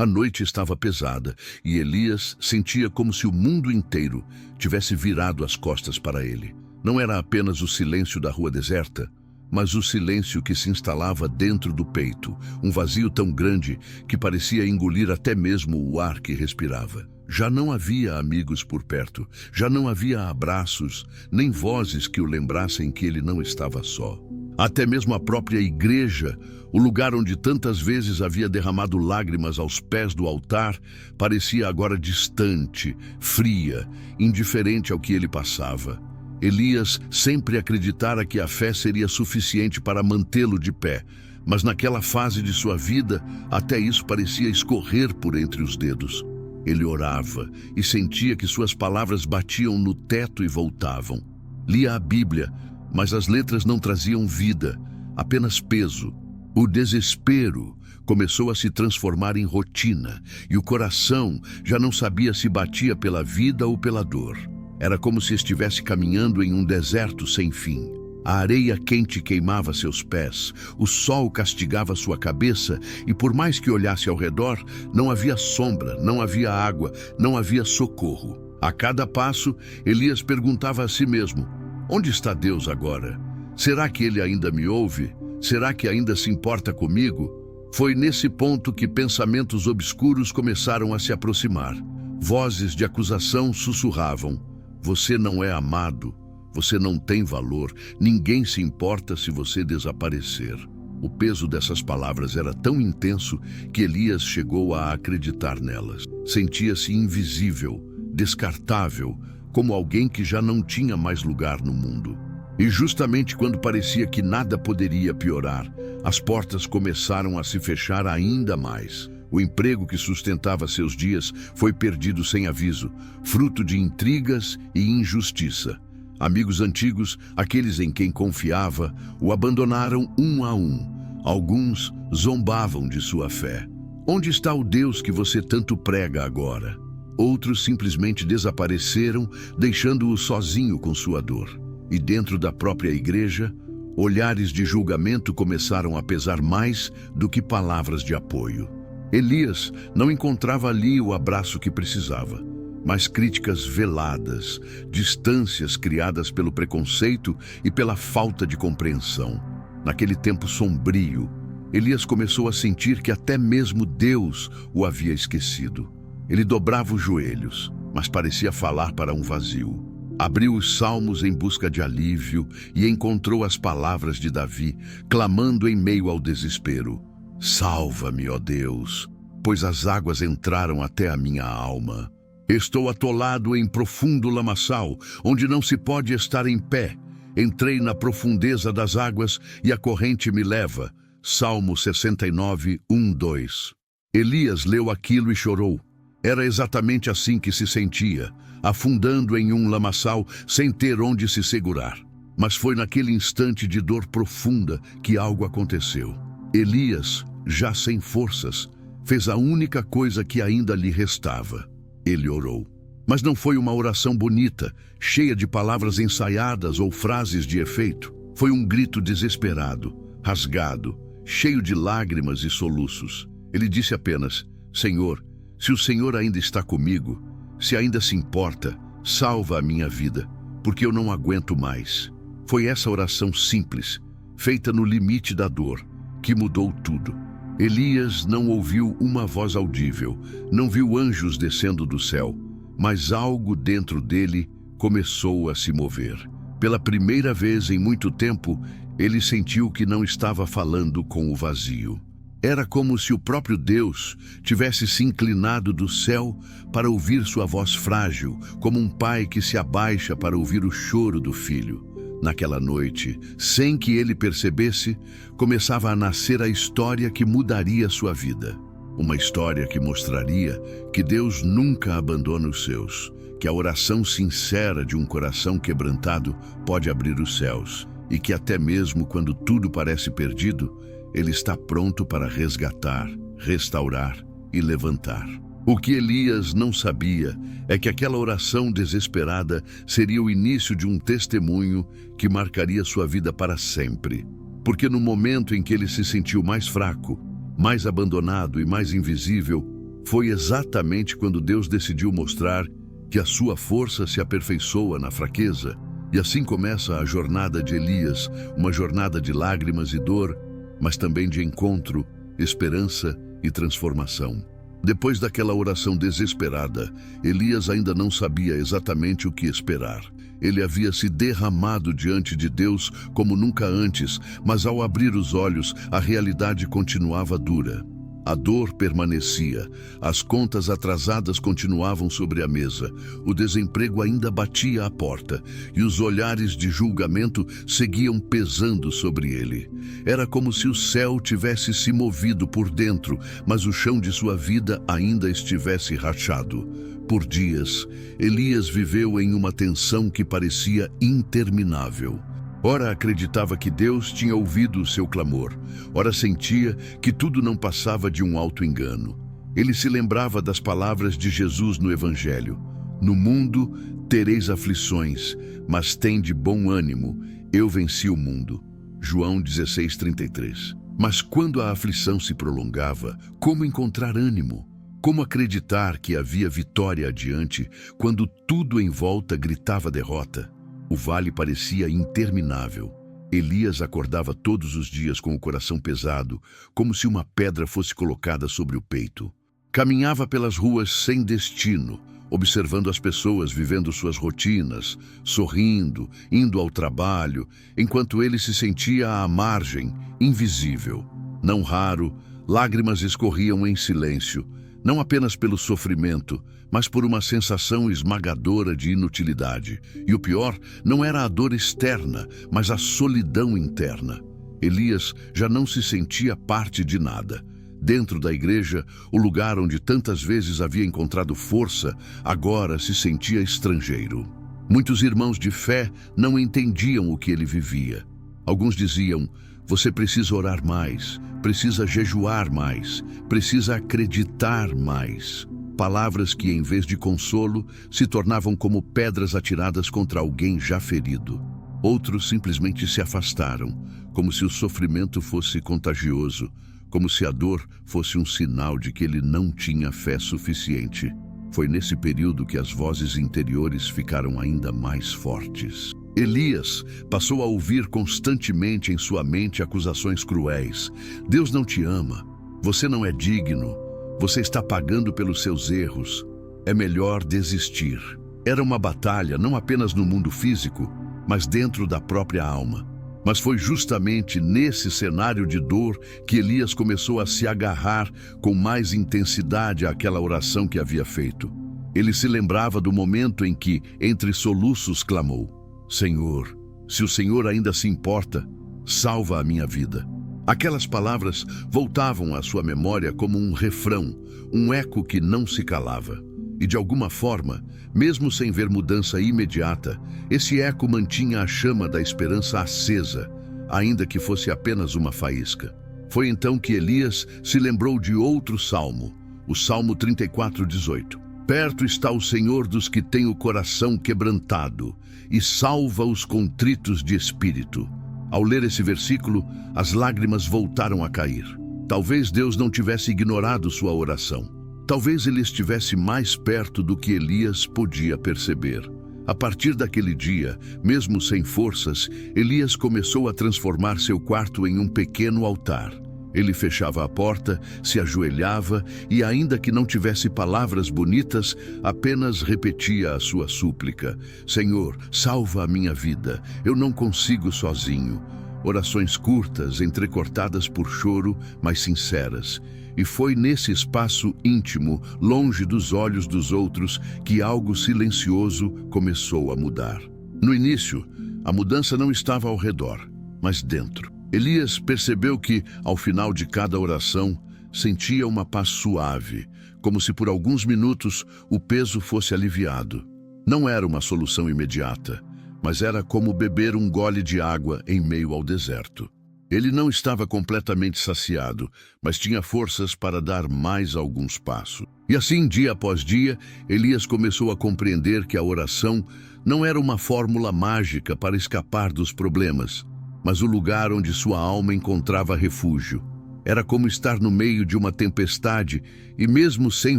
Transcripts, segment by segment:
A noite estava pesada e Elias sentia como se o mundo inteiro tivesse virado as costas para ele. Não era apenas o silêncio da rua deserta, mas o silêncio que se instalava dentro do peito, um vazio tão grande que parecia engolir até mesmo o ar que respirava. Já não havia amigos por perto, já não havia abraços, nem vozes que o lembrassem que ele não estava só. Até mesmo a própria igreja, o lugar onde tantas vezes havia derramado lágrimas aos pés do altar, parecia agora distante, fria, indiferente ao que ele passava. Elias sempre acreditara que a fé seria suficiente para mantê-lo de pé, mas naquela fase de sua vida, até isso parecia escorrer por entre os dedos. Ele orava e sentia que suas palavras batiam no teto e voltavam. Lia a Bíblia, mas as letras não traziam vida, apenas peso. O desespero começou a se transformar em rotina, e o coração já não sabia se batia pela vida ou pela dor. Era como se estivesse caminhando em um deserto sem fim. A areia quente queimava seus pés, o sol castigava sua cabeça, e por mais que olhasse ao redor, não havia sombra, não havia água, não havia socorro. A cada passo, Elias perguntava a si mesmo: onde está Deus agora? Será que ele ainda me ouve? Será que ainda se importa comigo? Foi nesse ponto que pensamentos obscuros começaram a se aproximar. Vozes de acusação sussurravam: você não é amado, você não tem valor, ninguém se importa se você desaparecer. O peso dessas palavras era tão intenso que Elias chegou a acreditar nelas. Sentia-se invisível, descartável, como alguém que já não tinha mais lugar no mundo. E justamente quando parecia que nada poderia piorar, as portas começaram a se fechar ainda mais. O emprego que sustentava seus dias foi perdido sem aviso, fruto de intrigas e injustiça. Amigos antigos, aqueles em quem confiava, o abandonaram um a um. Alguns zombavam de sua fé. Onde está o Deus que você tanto prega agora? Outros simplesmente desapareceram, deixando-o sozinho com sua dor. E dentro da própria igreja, olhares de julgamento começaram a pesar mais do que palavras de apoio. Elias não encontrava ali o abraço que precisava, mas críticas veladas, distâncias criadas pelo preconceito e pela falta de compreensão. Naquele tempo sombrio, Elias começou a sentir que até mesmo Deus o havia esquecido. Ele dobrava os joelhos, mas parecia falar para um vazio. Abriu os salmos em busca de alívio e encontrou as palavras de Davi, clamando em meio ao desespero: salva-me, ó Deus, pois as águas entraram até a minha alma. Estou atolado em profundo lamaçal, onde não se pode estar em pé. Entrei na profundeza das águas e a corrente me leva. Salmo 69, 1, 2. Elias leu aquilo e chorou. Era exatamente assim que se sentia, afundando em um lamaçal sem ter onde se segurar. Mas foi naquele instante de dor profunda que algo aconteceu. Elias, já sem forças, fez a única coisa que ainda lhe restava. Ele orou. Mas não foi uma oração bonita, cheia de palavras ensaiadas ou frases de efeito. Foi um grito desesperado, rasgado, cheio de lágrimas e soluços. Ele disse apenas: Senhor, se o Senhor ainda está comigo, se ainda se importa, salva a minha vida, porque eu não aguento mais. Foi essa oração simples, feita no limite da dor, que mudou tudo. Elias não ouviu uma voz audível, não viu anjos descendo do céu, mas algo dentro dele começou a se mover. Pela primeira vez em muito tempo, ele sentiu que não estava falando com o vazio. Era como se o próprio Deus tivesse se inclinado do céu para ouvir sua voz frágil, como um pai que se abaixa para ouvir o choro do filho. Naquela noite, sem que ele percebesse, começava a nascer a história que mudaria sua vida. Uma história que mostraria que Deus nunca abandona os seus, que a oração sincera de um coração quebrantado pode abrir os céus, e que até mesmo quando tudo parece perdido, Ele está pronto para resgatar, restaurar e levantar. O que Elias não sabia é que aquela oração desesperada seria o início de um testemunho que marcaria sua vida para sempre. Porque no momento em que ele se sentiu mais fraco, mais abandonado e mais invisível, Foi exatamente quando Deus decidiu mostrar que a sua força se aperfeiçoa na fraqueza. E assim começa a jornada de Elias, uma jornada de lágrimas e dor, mas também de encontro, esperança e transformação. Depois daquela oração desesperada, Elias ainda não sabia exatamente o que esperar. Ele havia se derramado diante de Deus como nunca antes, mas ao abrir os olhos, a realidade continuava dura. A dor permanecia, as contas atrasadas continuavam sobre a mesa, o desemprego ainda batia à porta e os olhares de julgamento seguiam pesando sobre ele. Era como se o céu tivesse se movido por dentro, mas o chão de sua vida ainda estivesse rachado. Por dias, Elias viveu em uma tensão que parecia interminável. Ora acreditava que Deus tinha ouvido o seu clamor, ora sentia que tudo não passava de um auto-engano. Ele se lembrava das palavras de Jesus no Evangelho: "No mundo tereis aflições, mas tende bom ânimo, eu venci o mundo." João 16:33. Mas quando a aflição se prolongava, como encontrar ânimo? Como acreditar que havia vitória adiante quando tudo em volta gritava derrota? O vale parecia interminável. Elias acordava todos os dias com o coração pesado, como se uma pedra fosse colocada sobre o peito. Caminhava pelas ruas sem destino, observando as pessoas vivendo suas rotinas, sorrindo, indo ao trabalho, enquanto ele se sentia à margem, invisível. Não raro, lágrimas escorriam em silêncio, não apenas pelo sofrimento, mas por uma sensação esmagadora de inutilidade. E o pior não era a dor externa, mas a solidão interna. Elias já não se sentia parte de nada. Dentro da igreja, o lugar onde tantas vezes havia encontrado força, agora se sentia estrangeiro. Muitos irmãos de fé não entendiam o que ele vivia. Alguns diziam: "Você precisa orar mais, precisa jejuar mais, precisa acreditar mais." Palavras que, em vez de consolo, se tornavam como pedras atiradas contra alguém já ferido. Outros simplesmente se afastaram, como se o sofrimento fosse contagioso, como se a dor fosse um sinal de que ele não tinha fé suficiente. Foi nesse período que as vozes interiores ficaram ainda mais fortes. Elias passou a ouvir constantemente em sua mente acusações cruéis: "Deus não te ama, você não é digno, você está pagando pelos seus erros, é melhor desistir." Era uma batalha não apenas no mundo físico, mas dentro da própria alma. Mas foi justamente nesse cenário de dor que Elias começou a se agarrar com mais intensidade àquela oração que havia feito. Ele se lembrava do momento em que, entre soluços, clamou: "Senhor, se o Senhor ainda se importa, salva a minha vida." Aquelas palavras voltavam à sua memória como um refrão, um eco que não se calava. E de alguma forma, mesmo sem ver mudança imediata, esse eco mantinha a chama da esperança acesa, ainda que fosse apenas uma faísca. Foi então que Elias se lembrou de outro salmo, o Salmo 34:18. "Perto está o Senhor dos que têm o coração quebrantado e salva os contritos de espírito." Ao ler esse versículo, as lágrimas voltaram a cair. Talvez Deus não tivesse ignorado sua oração. Talvez ele estivesse mais perto do que Elias podia perceber. A partir daquele dia, mesmo sem forças, Elias começou a transformar seu quarto em um pequeno altar. Ele fechava a porta, se ajoelhava e, ainda que não tivesse palavras bonitas, apenas repetia a sua súplica: "Senhor, salva a minha vida, eu não consigo sozinho." Orações curtas, entrecortadas por choro, mas sinceras. E foi nesse espaço íntimo, longe dos olhos dos outros, que algo silencioso começou a mudar. No início, a mudança não estava ao redor, mas dentro. Elias percebeu que, ao final de cada oração, sentia uma paz suave, como se por alguns minutos o peso fosse aliviado. Não era uma solução imediata, mas era como beber um gole de água em meio ao deserto. Ele não estava completamente saciado, mas tinha forças para dar mais alguns passos. E assim, dia após dia, Elias começou a compreender que a oração não era uma fórmula mágica para escapar dos problemas, mas o lugar onde sua alma encontrava refúgio. Era como estar no meio de uma tempestade e, mesmo sem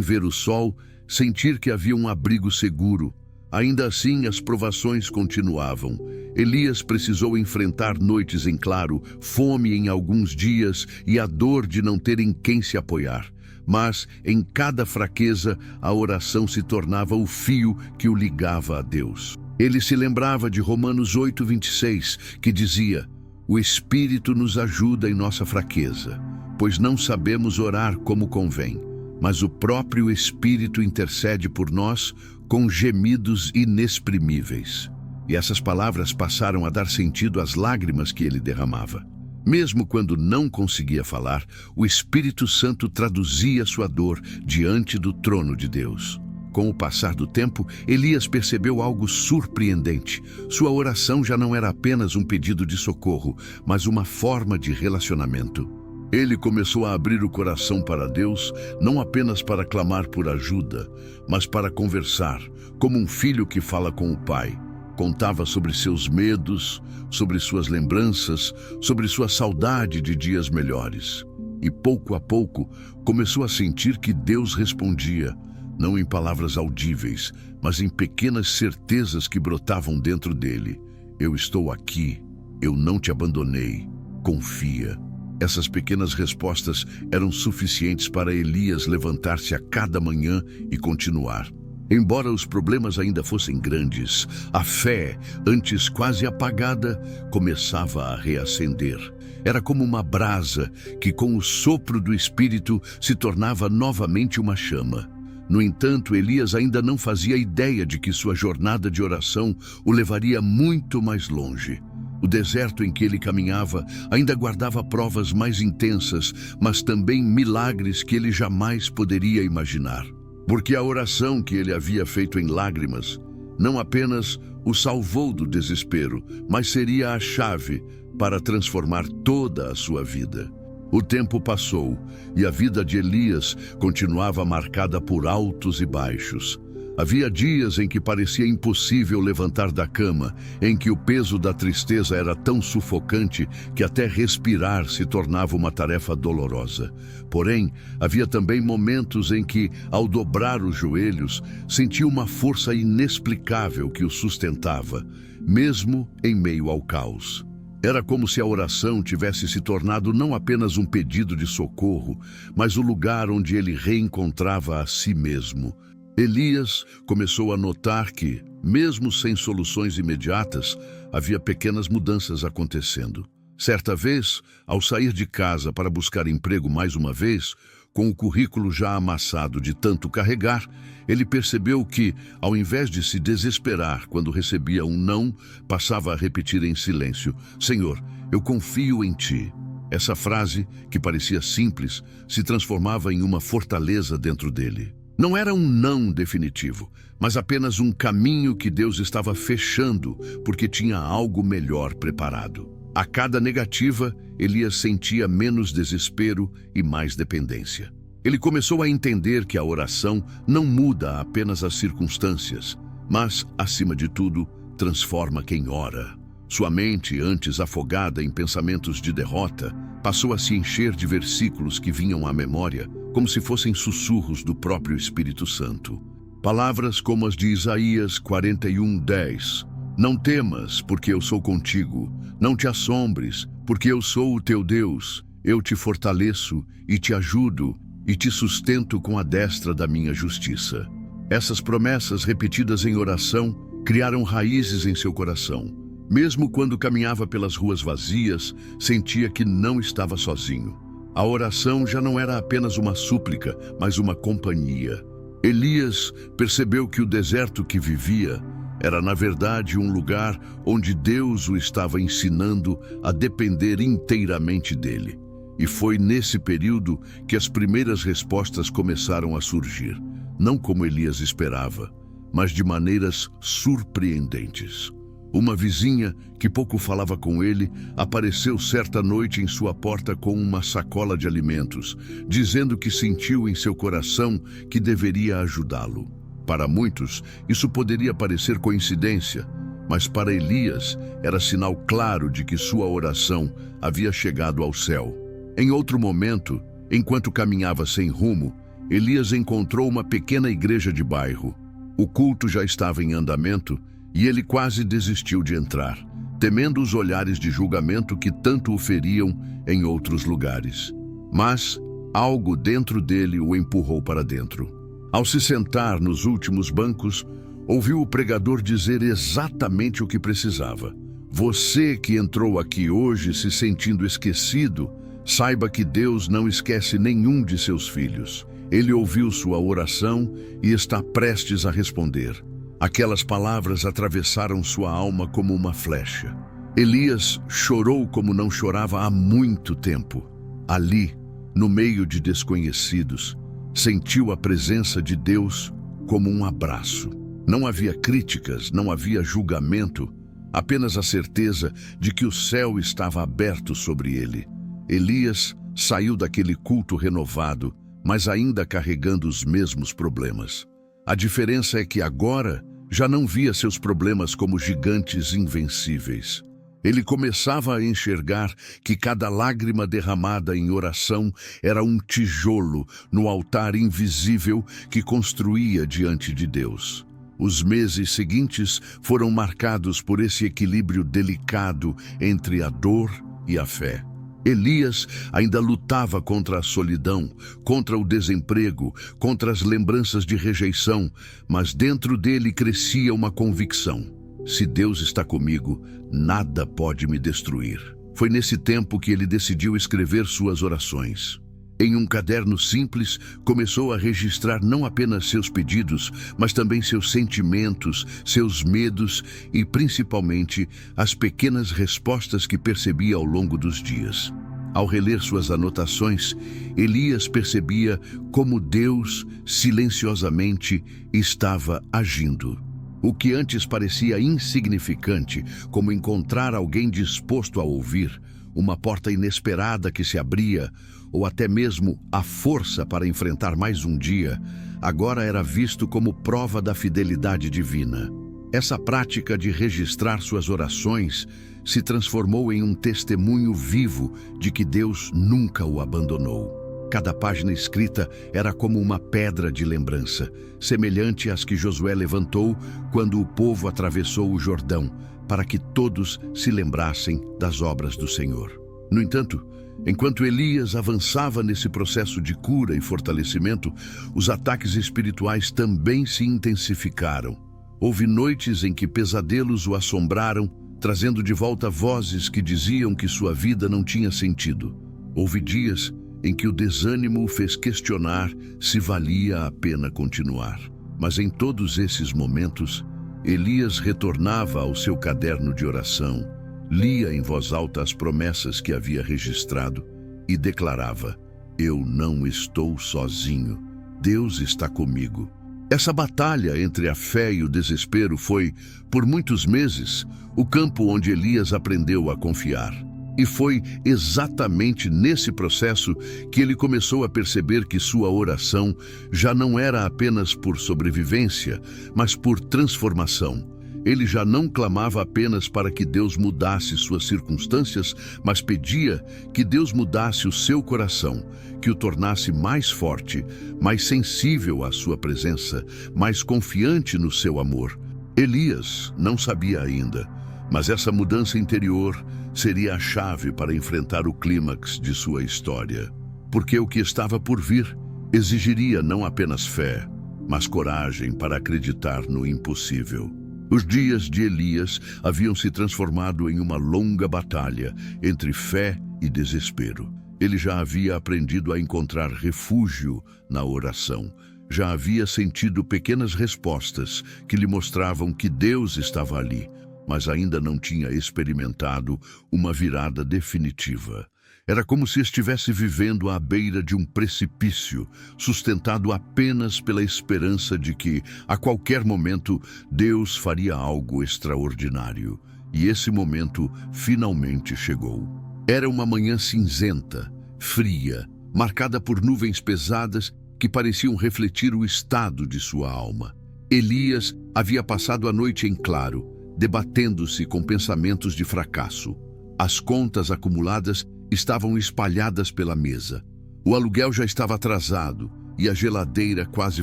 ver o sol, sentir que havia um abrigo seguro. Ainda assim, as provações continuavam. Elias precisou enfrentar noites em claro, fome em alguns dias e a dor de não ter em quem se apoiar. Mas, em cada fraqueza, a oração se tornava o fio que o ligava a Deus. Ele se lembrava de Romanos 8:26, que dizia: "O Espírito nos ajuda em nossa fraqueza, pois não sabemos orar como convém, mas o próprio Espírito intercede por nós com gemidos inexprimíveis." E essas palavras passaram a dar sentido às lágrimas que ele derramava. Mesmo quando não conseguia falar, o Espírito Santo traduzia sua dor diante do trono de Deus. Com o passar do tempo, Elias percebeu algo surpreendente. Sua oração já não era apenas um pedido de socorro, mas uma forma de relacionamento. Ele começou a abrir o coração para Deus, não apenas para clamar por ajuda, mas para conversar, como um filho que fala com o pai. Contava sobre seus medos, sobre suas lembranças, sobre sua saudade de dias melhores. E pouco a pouco, começou a sentir que Deus respondia, não em palavras audíveis, mas em pequenas certezas que brotavam dentro dele. "Eu estou aqui, eu não te abandonei, confia." Essas pequenas respostas eram suficientes para Elias levantar-se a cada manhã e continuar. Embora os problemas ainda fossem grandes, a fé, antes quase apagada, começava a reacender. Era como uma brasa que, com o sopro do Espírito, se tornava novamente uma chama. No entanto, Elias ainda não fazia ideia de que sua jornada de oração o levaria muito mais longe. O deserto em que ele caminhava ainda guardava provas mais intensas, mas também milagres que ele jamais poderia imaginar. Porque a oração que ele havia feito em lágrimas não apenas o salvou do desespero, mas seria a chave para transformar toda a sua vida. O tempo passou e a vida de Elias continuava marcada por altos e baixos. Havia dias em que parecia impossível levantar da cama, em que o peso da tristeza era tão sufocante que até respirar se tornava uma tarefa dolorosa. Porém, havia também momentos em que, ao dobrar os joelhos, sentia uma força inexplicável que o sustentava, mesmo em meio ao caos. Era como se a oração tivesse se tornado não apenas um pedido de socorro, mas o lugar onde ele reencontrava a si mesmo. Elias começou a notar que, mesmo sem soluções imediatas, havia pequenas mudanças acontecendo. Certa vez, ao sair de casa para buscar emprego mais uma vez, com o currículo já amassado de tanto carregar, ele percebeu que, ao invés de se desesperar quando recebia um não, passava a repetir em silêncio: "Senhor, eu confio em Ti." Essa frase, que parecia simples, se transformava em uma fortaleza dentro dele. Não era um não definitivo, mas apenas um caminho que Deus estava fechando porque tinha algo melhor preparado. A cada negativa, Elias sentia menos desespero e mais dependência. Ele começou a entender que a oração não muda apenas as circunstâncias, mas, acima de tudo, transforma quem ora. Sua mente, antes afogada em pensamentos de derrota, passou a se encher de versículos que vinham à memória, como se fossem sussurros do próprio Espírito Santo. Palavras como as de Isaías 41:10. "Não temas, porque eu sou contigo. Não te assombres, porque eu sou o teu Deus. Eu te fortaleço e te ajudo e te sustento com a destra da minha justiça." Essas promessas repetidas em oração criaram raízes em seu coração. Mesmo quando caminhava pelas ruas vazias, sentia que não estava sozinho. A oração já não era apenas uma súplica, mas uma companhia. Elias percebeu que o deserto que vivia era, na verdade, um lugar onde Deus o estava ensinando a depender inteiramente dele. E foi nesse período que as primeiras respostas começaram a surgir, não como Elias esperava, mas de maneiras surpreendentes. Uma vizinha, que pouco falava com ele, apareceu certa noite em sua porta com uma sacola de alimentos, dizendo que sentiu em seu coração que deveria ajudá-lo. Para muitos, isso poderia parecer coincidência, mas para Elias era sinal claro de que sua oração havia chegado ao céu. Em outro momento, enquanto caminhava sem rumo, Elias encontrou uma pequena igreja de bairro. O culto já estava em andamento e ele quase desistiu de entrar, temendo os olhares de julgamento que tanto o feriam em outros lugares. Mas algo dentro dele o empurrou para dentro. Ao se sentar nos últimos bancos, ouviu o pregador dizer exatamente o que precisava. Você que entrou aqui hoje se sentindo esquecido, saiba que Deus não esquece nenhum de seus filhos. Ele ouviu sua oração e está prestes a responder. Aquelas palavras atravessaram sua alma como uma flecha. Elias chorou como não chorava há muito tempo. Ali, no meio de desconhecidos, sentiu a presença de Deus como um abraço. Não havia críticas, não havia julgamento, apenas a certeza de que o céu estava aberto sobre ele. Elias saiu daquele culto renovado, mas ainda carregando os mesmos problemas. A diferença é que agora já não via seus problemas como gigantes invencíveis. Ele começava a enxergar que cada lágrima derramada em oração era um tijolo no altar invisível que construía diante de Deus. Os meses seguintes foram marcados por esse equilíbrio delicado entre a dor e a fé. Elias ainda lutava contra a solidão, contra o desemprego, contra as lembranças de rejeição, mas dentro dele crescia uma convicção: se Deus está comigo, nada pode me destruir. Foi nesse tempo que ele decidiu escrever suas orações. Em um caderno simples, começou a registrar não apenas seus pedidos, mas também seus sentimentos, seus medos e, principalmente, as pequenas respostas que percebia ao longo dos dias. Ao reler suas anotações, Elias percebia como Deus, silenciosamente, estava agindo. O que antes parecia insignificante, como encontrar alguém disposto a ouvir, uma porta inesperada que se abria, ou até mesmo a força para enfrentar mais um dia, agora era visto como prova da fidelidade divina. Essa prática de registrar suas orações se transformou em um testemunho vivo de que Deus nunca o abandonou. Cada página escrita era como uma pedra de lembrança, semelhante às que Josué levantou quando o povo atravessou o Jordão, para que todos se lembrassem das obras do Senhor. No entanto, enquanto Elias avançava nesse processo de cura e fortalecimento, os ataques espirituais também se intensificaram. Houve noites em que pesadelos o assombraram, trazendo de volta vozes que diziam que sua vida não tinha sentido. Houve dias em que o desânimo o fez questionar se valia a pena continuar. Mas em todos esses momentos, Elias retornava ao seu caderno de oração, lia em voz alta as promessas que havia registrado e declarava: eu não estou sozinho, Deus está comigo. Essa batalha entre a fé e o desespero foi, por muitos meses, o campo onde Elias aprendeu a confiar. E foi exatamente nesse processo que ele começou a perceber que sua oração já não era apenas por sobrevivência, mas por transformação. Ele já não clamava apenas para que Deus mudasse suas circunstâncias, mas pedia que Deus mudasse o seu coração, que o tornasse mais forte, mais sensível à sua presença, mais confiante no seu amor. Elias não sabia ainda, mas essa mudança interior seria a chave para enfrentar o clímax de sua história. Porque o que estava por vir exigiria não apenas fé, mas coragem para acreditar no impossível. Os dias de Elias haviam se transformado em uma longa batalha entre fé e desespero. Ele já havia aprendido a encontrar refúgio na oração. Já havia sentido pequenas respostas que lhe mostravam que Deus estava ali, mas ainda não tinha experimentado uma virada definitiva. Era como se estivesse vivendo à beira de um precipício, sustentado apenas pela esperança de que, a qualquer momento, Deus faria algo extraordinário. E esse momento finalmente chegou. Era uma manhã cinzenta, fria, marcada por nuvens pesadas que pareciam refletir o estado de sua alma. Elias havia passado a noite em claro, debatendo-se com pensamentos de fracasso. As contas acumuladas estavam espalhadas pela mesa. O aluguel já estava atrasado e a geladeira quase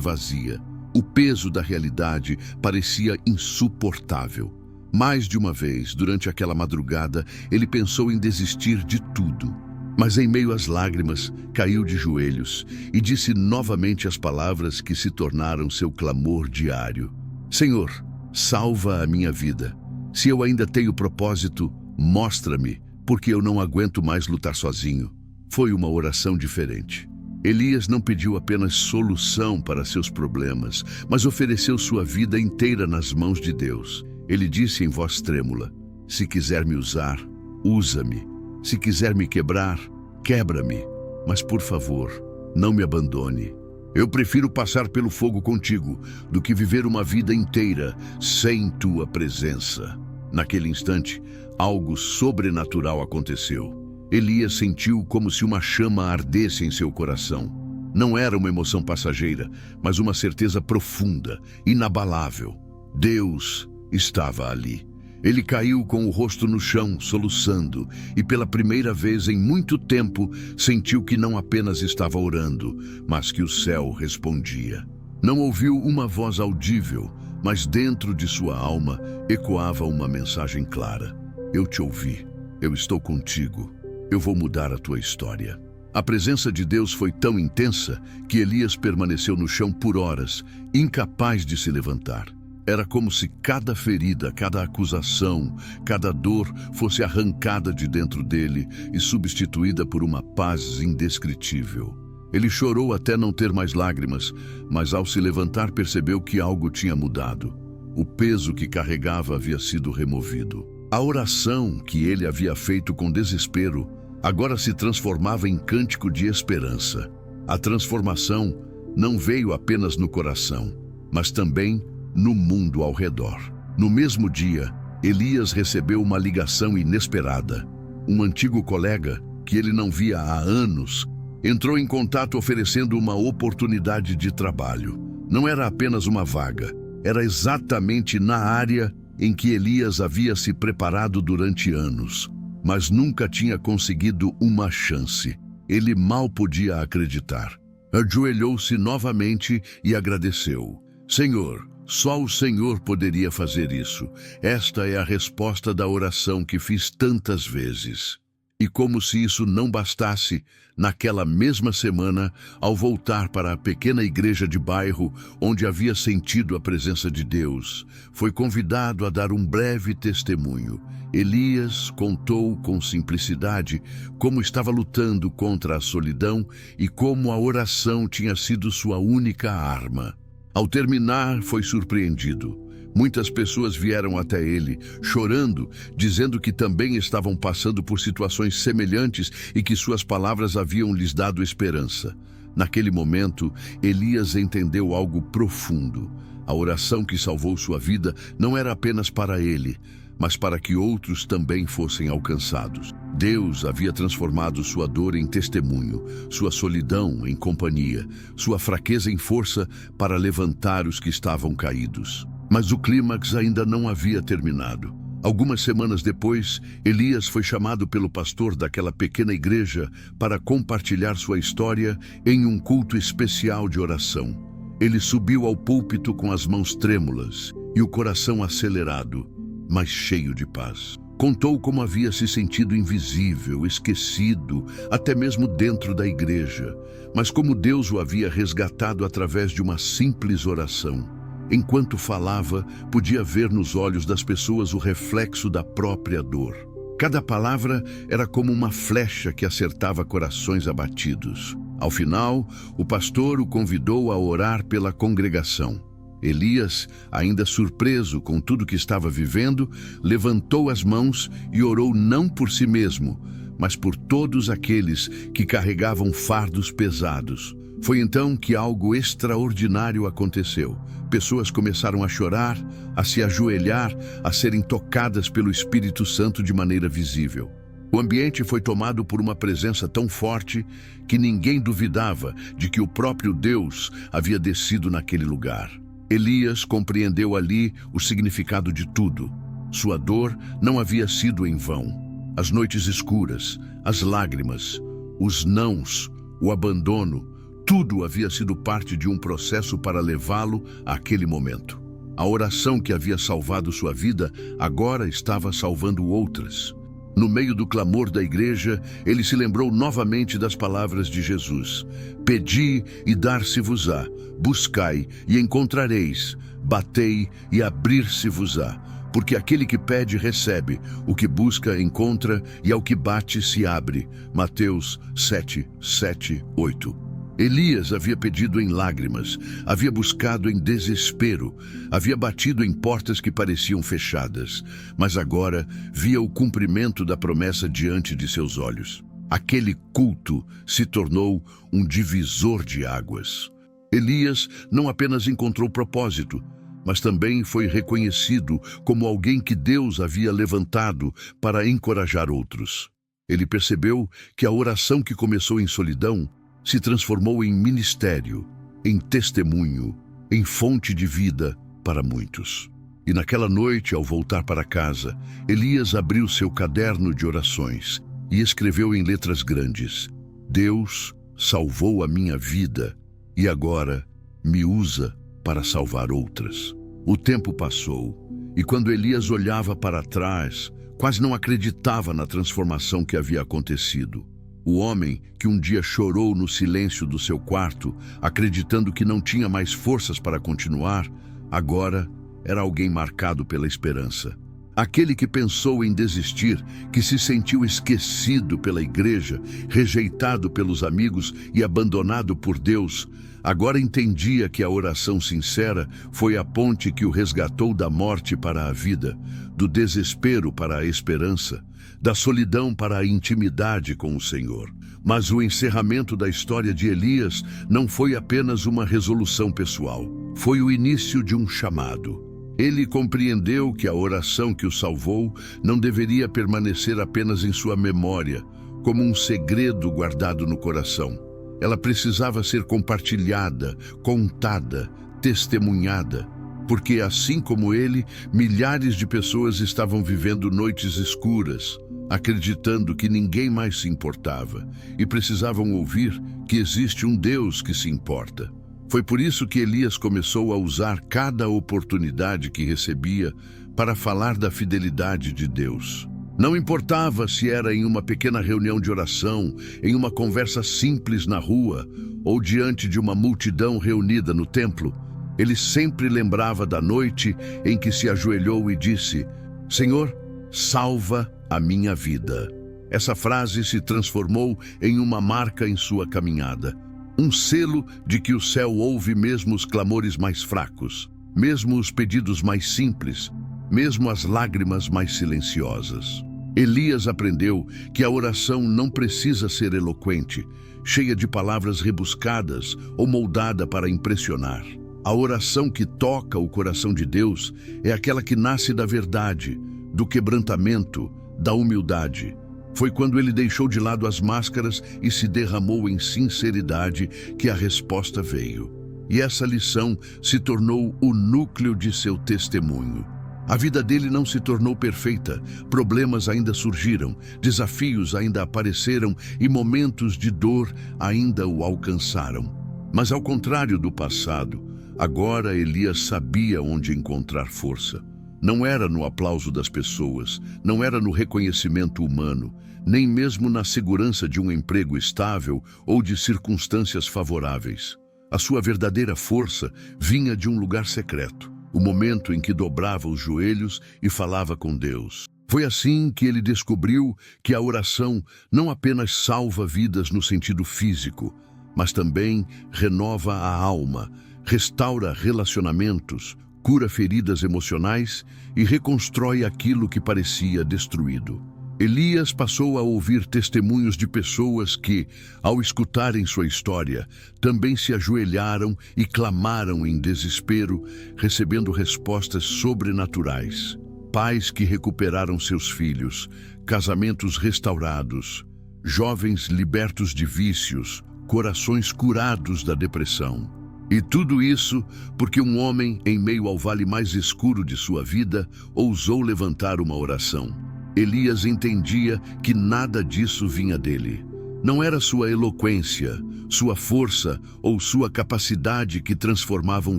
vazia. O peso da realidade parecia insuportável. Mais de uma vez, durante aquela madrugada, ele pensou em desistir de tudo. Mas em meio às lágrimas, caiu de joelhos e disse novamente as palavras que se tornaram seu clamor diário. Senhor, salva a minha vida. Se eu ainda tenho propósito, mostra-me, porque eu não aguento mais lutar sozinho. Foi uma oração diferente. Elias não pediu apenas solução para seus problemas, mas ofereceu sua vida inteira nas mãos de Deus. Ele disse em voz trêmula: se quiser me usar, usa-me. Se quiser me quebrar, quebra-me. Mas, por favor, não me abandone. Eu prefiro passar pelo fogo contigo do que viver uma vida inteira sem tua presença. Naquele instante, algo sobrenatural aconteceu. Elias sentiu como se uma chama ardesse em seu coração. Não era uma emoção passageira, mas uma certeza profunda, inabalável. Deus estava ali. Ele caiu com o rosto no chão, soluçando, e pela primeira vez em muito tempo sentiu que não apenas estava orando, mas que o céu respondia. Não ouviu uma voz audível, mas dentro de sua alma ecoava uma mensagem clara: eu te ouvi, eu estou contigo, eu vou mudar a tua história. A presença de Deus foi tão intensa que Elias permaneceu no chão por horas, incapaz de se levantar. Era como se cada ferida, cada acusação, cada dor fosse arrancada de dentro dele e substituída por uma paz indescritível. Ele chorou até não ter mais lágrimas, mas ao se levantar percebeu que algo tinha mudado. O peso que carregava havia sido removido. A oração que ele havia feito com desespero agora se transformava em cântico de esperança. A transformação não veio apenas no coração, mas também no mundo ao redor. No mesmo dia, Elias recebeu uma ligação inesperada. Um antigo colega, que ele não via há anos, entrou em contato oferecendo uma oportunidade de trabalho. Não era apenas uma vaga, era exatamente na área em que Elias havia se preparado durante anos, mas nunca tinha conseguido uma chance. Ele mal podia acreditar. Ajoelhou-se novamente e agradeceu. Senhor, só o Senhor poderia fazer isso. Esta é a resposta da oração que fiz tantas vezes. E como se isso não bastasse, naquela mesma semana, ao voltar para a pequena igreja de bairro onde havia sentido a presença de Deus, foi convidado a dar um breve testemunho. Elias contou com simplicidade como estava lutando contra a solidão e como a oração tinha sido sua única arma. Ao terminar, foi surpreendido. Muitas pessoas vieram até ele, chorando, dizendo que também estavam passando por situações semelhantes e que suas palavras haviam lhes dado esperança. Naquele momento, Elias entendeu algo profundo. A oração que salvou sua vida não era apenas para ele, mas para que outros também fossem alcançados. Deus havia transformado sua dor em testemunho, sua solidão em companhia, sua fraqueza em força para levantar os que estavam caídos. Mas o clímax ainda não havia terminado. Algumas semanas depois, Elias foi chamado pelo pastor daquela pequena igreja para compartilhar sua história em um culto especial de oração. Ele subiu ao púlpito com as mãos trêmulas e o coração acelerado, mas cheio de paz. Contou como havia se sentido invisível, esquecido, até mesmo dentro da igreja, mas como Deus o havia resgatado através de uma simples oração. Enquanto falava, podia ver nos olhos das pessoas o reflexo da própria dor. Cada palavra era como uma flecha que acertava corações abatidos. Ao final, o pastor o convidou a orar pela congregação. Elias, ainda surpreso com tudo que estava vivendo, levantou as mãos e orou não por si mesmo, mas por todos aqueles que carregavam fardos pesados. Foi então que algo extraordinário aconteceu. Pessoas começaram a chorar, a se ajoelhar, a serem tocadas pelo Espírito Santo de maneira visível. O ambiente foi tomado por uma presença tão forte que ninguém duvidava de que o próprio Deus havia descido naquele lugar. Elias compreendeu ali o significado de tudo. Sua dor não havia sido em vão. As noites escuras, as lágrimas, os nãos, o abandono, tudo havia sido parte de um processo para levá-lo àquele momento. A oração que havia salvado sua vida agora estava salvando outras. No meio do clamor da igreja, ele se lembrou novamente das palavras de Jesus: "Pedi e dar-se-vos-á, buscai e encontrareis, batei e abrir-se-vos-á. Porque aquele que pede recebe, o que busca encontra e ao que bate se abre." Mateus 7, 7, 8. Elias havia pedido em lágrimas, havia buscado em desespero, havia batido em portas que pareciam fechadas, mas agora via o cumprimento da promessa diante de seus olhos. Aquele culto se tornou um divisor de águas. Elias não apenas encontrou propósito, mas também foi reconhecido como alguém que Deus havia levantado para encorajar outros. Ele percebeu que a oração que começou em solidão se transformou em ministério, em testemunho, em fonte de vida para muitos. E naquela noite, ao voltar para casa, Elias abriu seu caderno de orações e escreveu em letras grandes: "Deus salvou a minha vida e agora me usa para salvar outras." O tempo passou, e quando Elias olhava para trás, quase não acreditava na transformação que havia acontecido. O homem que um dia chorou no silêncio do seu quarto, acreditando que não tinha mais forças para continuar, agora era alguém marcado pela esperança. Aquele que pensou em desistir, que se sentiu esquecido pela igreja, rejeitado pelos amigos e abandonado por Deus, agora entendia que a oração sincera foi a ponte que o resgatou da morte para a vida, do desespero para a esperança, da solidão para a intimidade com o Senhor. Mas o encerramento da história de Elias não foi apenas uma resolução pessoal, foi o início de um chamado. Ele compreendeu que a oração que o salvou não deveria permanecer apenas em sua memória, como um segredo guardado no coração. Ela precisava ser compartilhada, contada, testemunhada, porque assim como ele, milhares de pessoas estavam vivendo noites escuras, acreditando que ninguém mais se importava e precisavam ouvir que existe um Deus que se importa. Foi por isso que Elias começou a usar cada oportunidade que recebia para falar da fidelidade de Deus. Não importava se era em uma pequena reunião de oração, em uma conversa simples na rua ou diante de uma multidão reunida no templo, ele sempre lembrava da noite em que se ajoelhou e disse: "Senhor, salva a minha vida." Essa frase se transformou em uma marca em sua caminhada. Um selo de que o céu ouve mesmo os clamores mais fracos, mesmo os pedidos mais simples, mesmo as lágrimas mais silenciosas. Elias aprendeu que a oração não precisa ser eloquente, cheia de palavras rebuscadas ou moldada para impressionar. A oração que toca o coração de Deus é aquela que nasce da verdade, do quebrantamento, da humildade. Foi quando ele deixou de lado as máscaras e se derramou em sinceridade que a resposta veio. E essa lição se tornou o núcleo de seu testemunho. A vida dele não se tornou perfeita, problemas ainda surgiram, desafios ainda apareceram e momentos de dor ainda o alcançaram. Mas ao contrário do passado, agora Elias sabia onde encontrar força. Não era no aplauso das pessoas, não era no reconhecimento humano, nem mesmo na segurança de um emprego estável ou de circunstâncias favoráveis. A sua verdadeira força vinha de um lugar secreto, o momento em que dobrava os joelhos e falava com Deus. Foi assim que ele descobriu que a oração não apenas salva vidas no sentido físico, mas também renova a alma, restaura relacionamentos, cura feridas emocionais e reconstrói aquilo que parecia destruído. Elias passou a ouvir testemunhos de pessoas que, ao escutarem sua história, também se ajoelharam e clamaram em desespero, recebendo respostas sobrenaturais. Pais que recuperaram seus filhos, casamentos restaurados, jovens libertos de vícios, corações curados da depressão. E tudo isso porque um homem, em meio ao vale mais escuro de sua vida, ousou levantar uma oração. Elias entendia que nada disso vinha dele. Não era sua eloquência, sua força ou sua capacidade que transformavam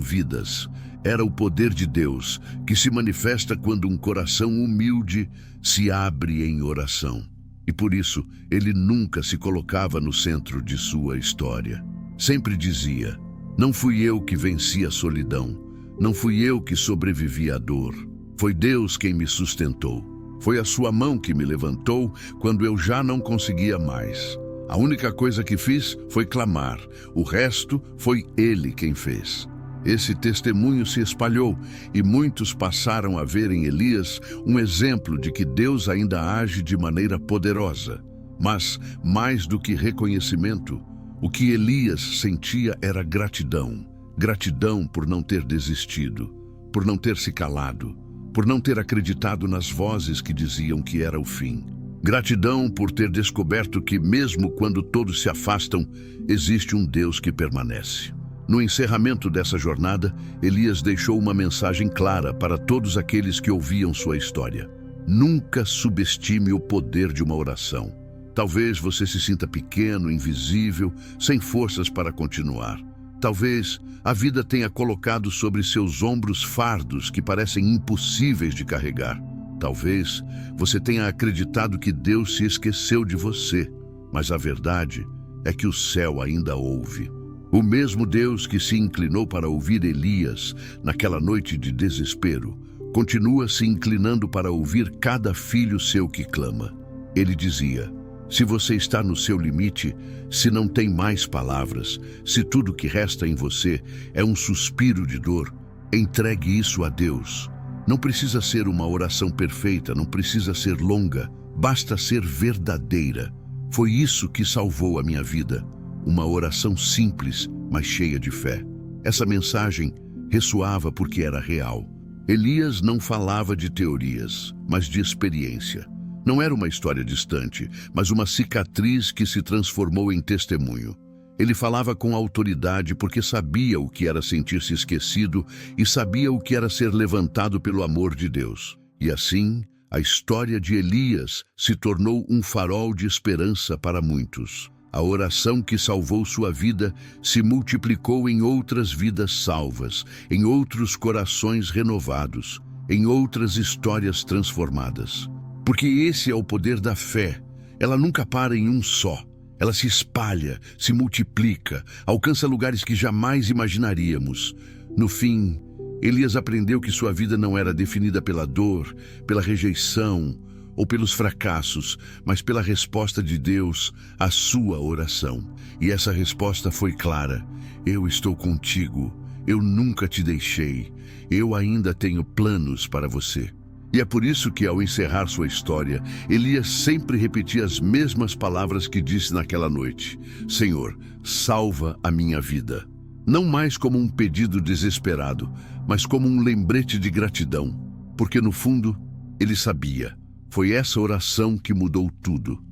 vidas. Era o poder de Deus, que se manifesta quando um coração humilde se abre em oração. E por isso, ele nunca se colocava no centro de sua história. Sempre dizia: não fui eu que venci a solidão, não fui eu que sobrevivi à dor. Foi Deus quem me sustentou. Foi a sua mão que me levantou quando eu já não conseguia mais. A única coisa que fiz foi clamar, o resto foi Ele quem fez. Esse testemunho se espalhou e muitos passaram a ver em Elias um exemplo de que Deus ainda age de maneira poderosa. Mas, mais do que reconhecimento, o que Elias sentia era gratidão. Gratidão por não ter desistido, por não ter se calado, por não ter acreditado nas vozes que diziam que era o fim. Gratidão por ter descoberto que, mesmo quando todos se afastam, existe um Deus que permanece. No encerramento dessa jornada, Elias deixou uma mensagem clara para todos aqueles que ouviam sua história. Nunca subestime o poder de uma oração. Talvez você se sinta pequeno, invisível, sem forças para continuar. Talvez a vida tenha colocado sobre seus ombros fardos que parecem impossíveis de carregar. Talvez você tenha acreditado que Deus se esqueceu de você, mas a verdade é que o céu ainda ouve. O mesmo Deus que se inclinou para ouvir Elias naquela noite de desespero, continua se inclinando para ouvir cada filho seu que clama. Ele dizia: se você está no seu limite, se não tem mais palavras, se tudo que resta em você é um suspiro de dor, entregue isso a Deus. Não precisa ser uma oração perfeita, não precisa ser longa, basta ser verdadeira. Foi isso que salvou a minha vida. Uma oração simples, mas cheia de fé. Essa mensagem ressoava porque era real. Elias não falava de teorias, mas de experiência. Não era uma história distante, mas uma cicatriz que se transformou em testemunho. Ele falava com autoridade porque sabia o que era sentir-se esquecido e sabia o que era ser levantado pelo amor de Deus. E assim, a história de Elias se tornou um farol de esperança para muitos. A oração que salvou sua vida se multiplicou em outras vidas salvas, em outros corações renovados, em outras histórias transformadas. Porque esse é o poder da fé. Ela nunca para em um só. Ela se espalha, se multiplica, alcança lugares que jamais imaginaríamos. No fim, Elias aprendeu que sua vida não era definida pela dor, pela rejeição ou pelos fracassos, mas pela resposta de Deus à sua oração. E essa resposta foi clara: eu estou contigo, eu nunca te deixei, eu ainda tenho planos para você. E é por isso que, ao encerrar sua história, Elias sempre repetia as mesmas palavras que disse naquela noite: Senhor, salva a minha vida. Não mais como um pedido desesperado, mas como um lembrete de gratidão, porque no fundo, ele sabia, foi essa oração que mudou tudo.